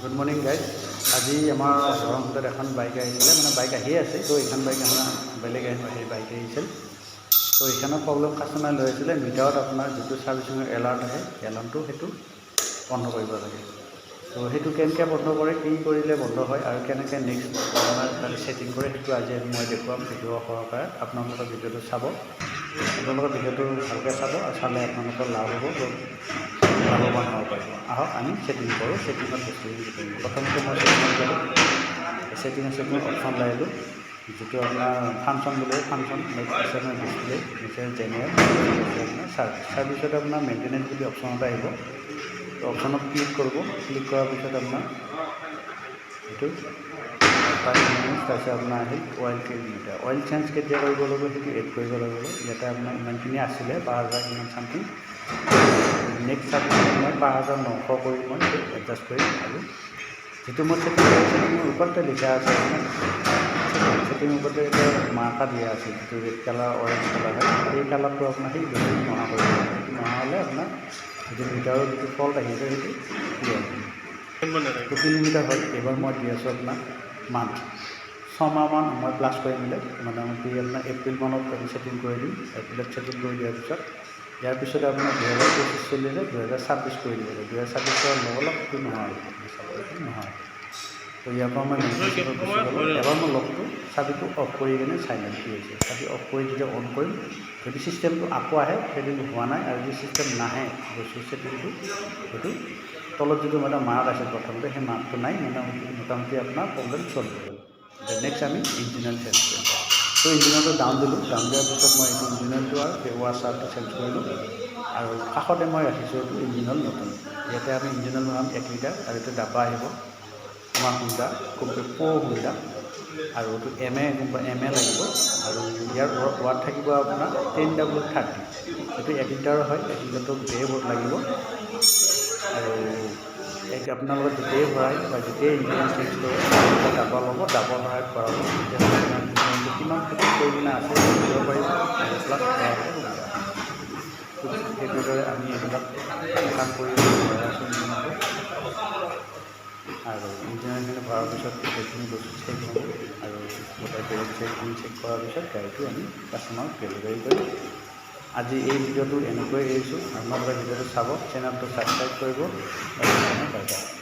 Good morning guys. আজি আমাৰ ঘৰৰ মুখত এখন বাইক আহিছিলে, মানে বাইক আহি আছে। তো এইখন বাইক আমাৰ বেলেগ সেই বাইক আহিছিল। তো এইখনৰ প্ৰব্লেম কাষ্টমাৰে লৈ আহিছিলে। মিটাৰত আপোনাৰ যিটো ছাৰ্ভিচিঙৰ এলাৰ্ট আহে, এলাৰ্মটো সেইটো বন্ধ কৰিব লাগে। তো সেইটো কেনেকৈ বন্ধ কৰে, কি কৰিলে বন্ধ হয় আৰু কেনেকৈ নেক্সট আপোনাৰ তাতে ছেটিং কৰে, সেইটো আজি মই দেখুৱাম ভিডিঅ' সহকাৰে। আপোনালোকৰ ভিডিঅ'টো চাব, আপোনালোকৰ ভিডিঅ'টো ভালকৈ চাব আৰু চালে আপোনালোকৰ লাভ হ'ব, লাভৱান হ'ব পাৰিব। আহক আমি ছেটিং কৰোঁ। ছেটিঙত বস্তুখিনি কৰিম। প্ৰথমতে মই ছেটিং অপশ্যন লৈ আহিলোঁ, যিটো আপোনাৰ ফাংচন বুলি ফাংচন নেক্সট আছে ডিছপ্লে, নিচে জেনেৰেল আপোনাৰ ছাৰ্ভিচত আপোনাৰ মেইনটেনেঞ্চ বুলি অপশ্যন এটা আহিব। তো অপশ্যনত ক্লিক কৰিব। ক্লিক কৰাৰ পিছত আপোনাৰ এইটো তাৰপিছত আপোনাৰ আহিল অইল কিলোমিটাৰ। অইল চেঞ্জ কেতিয়া কৰিব লাগিব সেইটো এড কৰিব লাগিব। ইয়াতে আপোনাৰ ইমানখিনি আছিলে ৫,০০০ কিমান চামথিং। নেক্সট ছাৰ্ভিচত মই ৫,৯০০ কৰি মই এডজাষ্ট কৰিম। আৰু যিটো মই ছেটিং কৰিছোঁ মোৰ ওপৰতে লিখা আছে, ছেটিং ওপৰতে এটা মাৰ্কা দিয়া আছে, যিটো ৰেড কালাৰ অৰেঞ্জ কালাৰ হয়। সেই কালাৰটো আপোনাৰ সেই বস্তুটো নহা কৰিব লাগিব। সেইটো নহা হ'লে আপোনাৰ যিটো মিটাৰৰ যিটো ফল্ট আহিছে সেইটো ক্লিয়াৰ কৰিব। 2 কিলোমিটাৰ হয়। এইবাৰ মই দি আছোঁ আপোনাক মান্থ 6 মাহমান মই প্লাছ কৰি দিলে মোটামুটি আপোনাৰ এপ্ৰিল মানত আমি ছেটিং কৰি দিম। এপ্ৰিলত ছেটিং কৰি দিয়াৰ পিছত ইয়াৰ পিছতে আপোনাৰ 2025 চলি আছে, 2026 কৰি দিব লাগে। 2026 কৰাৰ লগে সেইটো নহয়, এইটো নহয়। তো ইয়াৰ পৰা মই মেইনটেনেঞ্চত গুচি গ'লোঁ। এবাৰ মই লকটো চাবিটো অফ কৰি কিনে চাইলেণ্ট কি হৈছে, চাবি অফ কৰি যেতিয়া অন কৰিম, যদি চিষ্টেমটো আকৌ আহে সেইটো হোৱা নাই। আৰু যদি চিষ্টেম নাহে বস্তু ছেটিংটো সেইটো তলত যিটো মানে মাৰ্ক আছে প্ৰথমতে, সেই মাৰ্কটো নাই। মোটামুটি আপোনাৰ প্ৰব্লেম চল্ভ হৈ গ'ল। নেক্সট আমি ইঞ্জিনিয়াৰ চেঞ্জ কৰিম। তো ইঞ্জিনিয়াৰটো ডাউন দিলোঁ। ডাউন দিয়াৰ পিছত মই এইটো ইঞ্জিনিয়াৰটো আৰু সেই ৱাছাৰটো চেঞ্জ কৰিলোঁ। আৰু কাষতে মই ৰাখিছোঁ এইটো ইঞ্জিনিয়াৰ নতুন। ইয়াতে আমি ইঞ্জিনিয়াৰ বনাম 1 লিটাৰ, আৰু এইটো ডাব্বা আহিব আমাৰ হুণ্ডা হুণ্ডা, আৰু এইটো কোনোবা MA লাগিব। আৰু ইয়াৰ ৱাট থাকিব আপোনাৰ 10W30। এইটো 1 লিটাৰৰ হয়। 1 লিটাৰটো গোটেই বোৰ্ড লাগিব। আৰু আপোনালোকে যেতিয়াই ভৰাই বা যেতিয়াই ইঞ্জিনিয়াৰ চেঞ্জ কৰে ডাব্বা ল'ব, ডাব্বাৰ সহায়ত ভৰাব। তেতিয়াহ'লে আপোনাৰ ইঞ্জিনিয়াৰটো কিমান ফিটিং কৰি কিনে আছে দিব পাৰিব, আৰু প্লাছ ভৰাবলৈ সুবিধা। সেইদৰে আমি এইবিলাক কাম কৰি আছোঁ ইঞ্জিনিয়াৰটো। আৰু ইঞ্জিনিয়াৰখিনি ভৰাৰ পিছত গোটেইখিনি বস্তু চেক হ'ব, আৰু গোটেই বেলেগ চেকখিনি চেক কৰাৰ পিছত গাড়ীটো আমি কাষ্টমাৰক ডেলিভাৰী কৰিম। আজি এই ভিডিঅ'টো এনেকৈ এৰিছোঁ। আপোনালোকে ভিডিঅ'টো চাব, চেনেলটো ছাবস্ক্ৰাইব কৰিব। Bye bye.